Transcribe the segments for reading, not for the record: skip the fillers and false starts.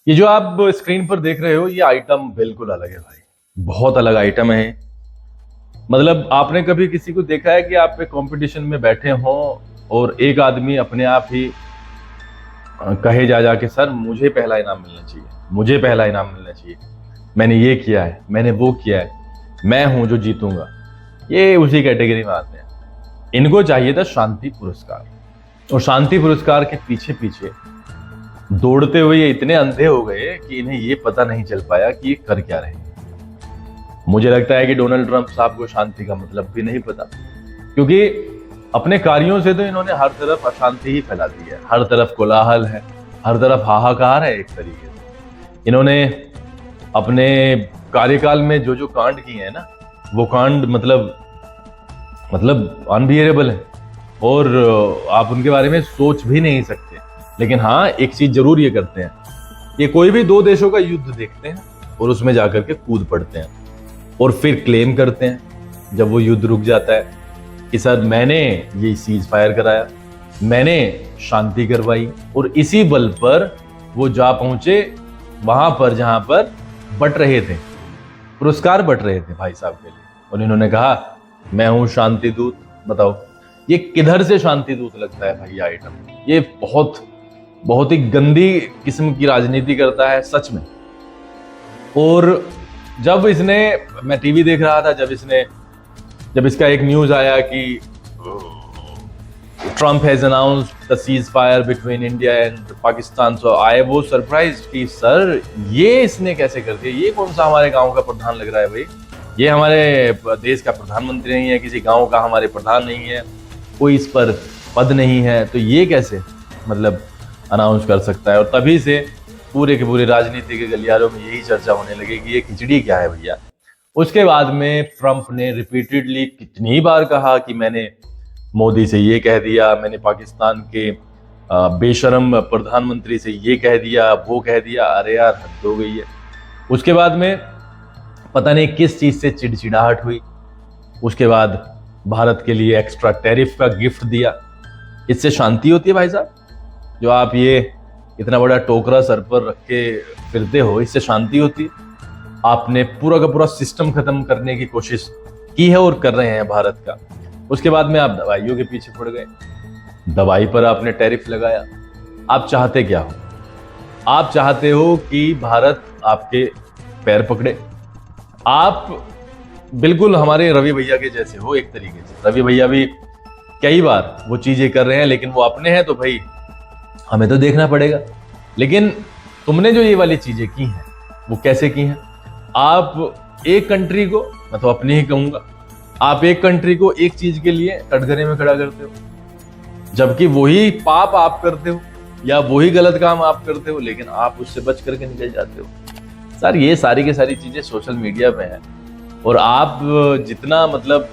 ये जो आप स्क्रीन पर देख रहे हो ये आइटम बिल्कुल अलग है भाई। बहुत अलग आइटम है। मतलब आपने कभी किसी को देखा है कि आप एक कंपटीशन में बैठे हो और एक आदमी अपने आप ही कहे जा जाके सर मुझे पहला इनाम मिलना चाहिए, मुझे पहला इनाम मिलना चाहिए, मैंने ये किया है, मैंने वो किया है, मैं हूं जो जीतूंगा। ये उसी कैटेगरी में आते हैं। इनको चाहिए था शांति पुरस्कार, और शांति पुरस्कार के पीछे पीछे दौड़ते हुए ये इतने अंधे हो गए कि इन्हें ये पता नहीं चल पाया कि ये कर क्या रहे हैं। मुझे लगता है कि डोनाल्ड ट्रंप साहब को शांति का मतलब भी नहीं पता, क्योंकि अपने कार्यों से तो इन्होंने हर तरफ अशांति ही फैला दी है। हर तरफ कोलाहल है, हर तरफ हाहाकार है। एक तरीके से इन्होंने अपने कार्यकाल में जो जो कांड किए हैं ना, वो कांड मतलब अनबियरेबल है, और आप उनके बारे में सोच भी नहीं सकते। लेकिन हाँ, एक चीज जरूर ये करते हैं, ये कोई भी दो देशों का युद्ध देखते हैं और उसमें जाकर के कूद पड़ते हैं और फिर क्लेम करते हैं जब वो युद्ध रुक जाता है कि सर मैंने ये सीज फायर कराया, मैंने शांति करवाई, और इसी बल पर वो जा पहुंचे वहां पर जहां पर बट रहे थे, पुरस्कार बट रहे थे भाई साहब के लिए। और इन्होंने कहा मैं हूं शांति दूत। बताओ ये किधर से शांति दूत लगता है भाई आइटम। ये बहुत ही गंदी किस्म की राजनीति करता है सच में। और जब इसने, मैं टीवी देख रहा था, जब इसका एक न्यूज आया कि Trump has announced the ceasefire between India and Pakistan, so I वो सरप्राइज कि सर ये इसने कैसे कर दिया, ये कौन सा हमारे गांव का प्रधान लग रहा है भाई, ये हमारे देश का प्रधानमंत्री नहीं है, किसी गांव का हमारे प्रधान नहीं है, कोई इस पर पद नहीं है, तो ये कैसे मतलब अनाउंस कर सकता है। और तभी से पूरे के पूरे राजनीति के गलियारों में यही चर्चा होने लगी कि ये खिचड़ी क्या है भैया। उसके बाद में ट्रंप ने रिपीटेडली कितनी बार कहा कि मैंने मोदी से ये कह दिया, मैंने पाकिस्तान के बेशरम प्रधानमंत्री से ये कह दिया, वो कह दिया। अरे यार हद हो गई है। उसके बाद में पता नहीं किस चीज से चिड़चिड़ाहट हुई। उसके बाद भारत के लिए एक्स्ट्रा टैरिफ का गिफ्ट दिया। इससे शांति होती है भाई साहब? जो आप ये इतना बड़ा टोकरा सर पर रख के फिरते हो, इससे शांति होती है? आपने पूरा का पूरा सिस्टम खत्म करने की कोशिश की है और कर रहे हैं भारत का। उसके बाद में आप दवाइयों के पीछे पड़ गए, दवाई पर आपने टैरिफ लगाया। आप चाहते क्या हो? आप चाहते हो कि भारत आपके पैर पकड़े। आप बिल्कुल हमारे रवि भैया के जैसे हो एक तरीके से। रवि भैया भी कई बार वो चीजें कर रहे हैं, लेकिन वो अपने हैं तो भाई हमें तो देखना पड़ेगा। लेकिन तुमने जो ये वाली चीजें की हैं वो कैसे की हैं? आप एक कंट्री को, मैं तो अपनी ही कहूंगा, आप एक कंट्री को एक चीज के लिए कटघरे में खड़ा करते हो, जबकि वही पाप आप करते हो या वही गलत काम आप करते हो, लेकिन आप उससे बच करके निकल जाते हो। सर ये सारी की सारी चीजें सोशल मीडिया पे हैं, और आप जितना मतलब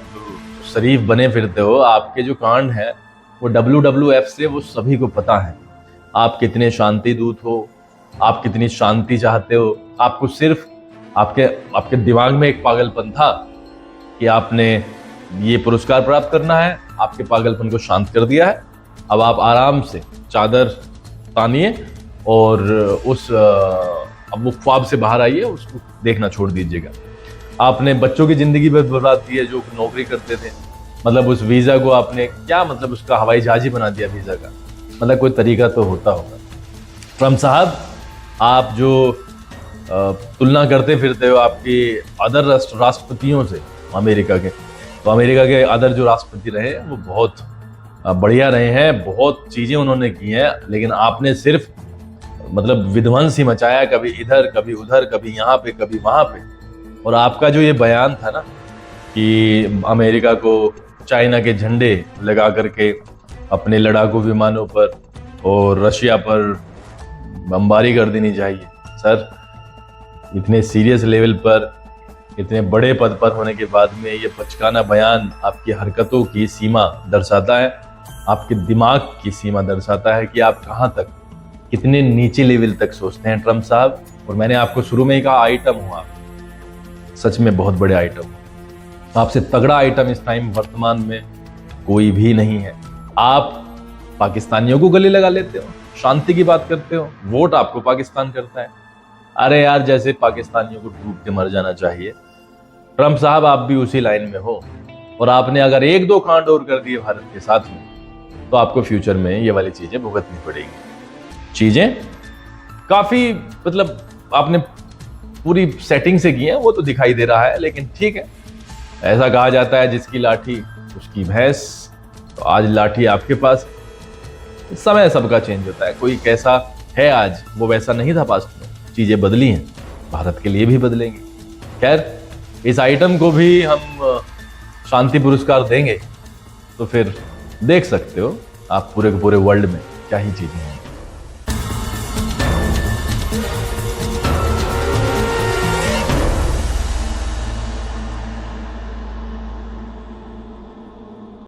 शरीफ बने फिरते हो, आपके जो कांड है वो WWF से वो सभी को पता है। आप कितने शांति दूत हो, आप कितनी शांति चाहते हो। आपको सिर्फ आपके दिमाग में एक पागलपन था कि आपने ये पुरस्कार प्राप्त करना है, आपके पागलपन को शांत कर दिया है। अब आप आराम से चादर तानिए और अब वो ख्वाब से बाहर आइए, उसको देखना छोड़ दीजिएगा। आपने बच्चों की जिंदगी पर बर्बाद की है जो नौकरी करते थे। मतलब उस वीजा को आपने क्या, मतलब उसका हवाई जहाज ही बना दिया वीजा का। मतलब कोई तरीका तो होता होगा। ट्रम्प साहब, आप जो तुलना करते फिरते हो आपकी अदर राष्ट्रपतियों से अमेरिका के, तो अमेरिका के अदर जो राष्ट्रपति रहे वो बहुत बढ़िया रहे हैं, बहुत चीजें उन्होंने की हैं, लेकिन आपने सिर्फ मतलब विध्वंस ही मचाया, कभी इधर कभी उधर, कभी यहाँ पे कभी वहां पे। और आपका जो ये बयान था ना कि अमेरिका को चाइना के झंडे लगा करके अपने लड़ाकू विमानों पर और रशिया पर बमबारी कर देनी चाहिए, सर इतने सीरियस लेवल पर, इतने बड़े पद पर होने के बाद में ये बचकाना बयान आपकी हरकतों की सीमा दर्शाता है, आपके दिमाग की सीमा दर्शाता है कि आप कहाँ तक, कितने नीचे लेवल तक सोचते हैं ट्रम्प साहब। और मैंने आपको शुरू में ही कहा आइटम हूं आप, सच में बहुत बड़े आइटम। आपसे तगड़ा आइटम इस टाइम वर्तमान में कोई भी नहीं है। आप पाकिस्तानियों को गले लगा लेते हो, शांति की बात करते हो, वोट आपको पाकिस्तान करता है। अरे यार, जैसे पाकिस्तानियों को डूब के मर जाना चाहिए, ट्रंप साहब आप भी उसी लाइन में हो। और आपने अगर एक दो कांड और कर दिए भारत के साथ में, तो आपको फ्यूचर में ये वाली चीजें भुगतनी पड़ेगी। चीजें काफी मतलब आपने पूरी सेटिंग से की है, वो तो दिखाई दे रहा है, लेकिन ठीक है। ऐसा कहा जाता है जिसकी लाठी उसकी भैंस। तो आज लाठी आपके पास। समय सबका चेंज होता है, कोई कैसा है आज वो वैसा नहीं था पास्ट में। चीजें बदली हैं, भारत के लिए भी बदलेंगी। खैर, इस आइटम को भी हम शांति पुरस्कार देंगे, तो फिर देख सकते हो आप पूरे के पूरे वर्ल्ड में क्या ही चीजें हैं।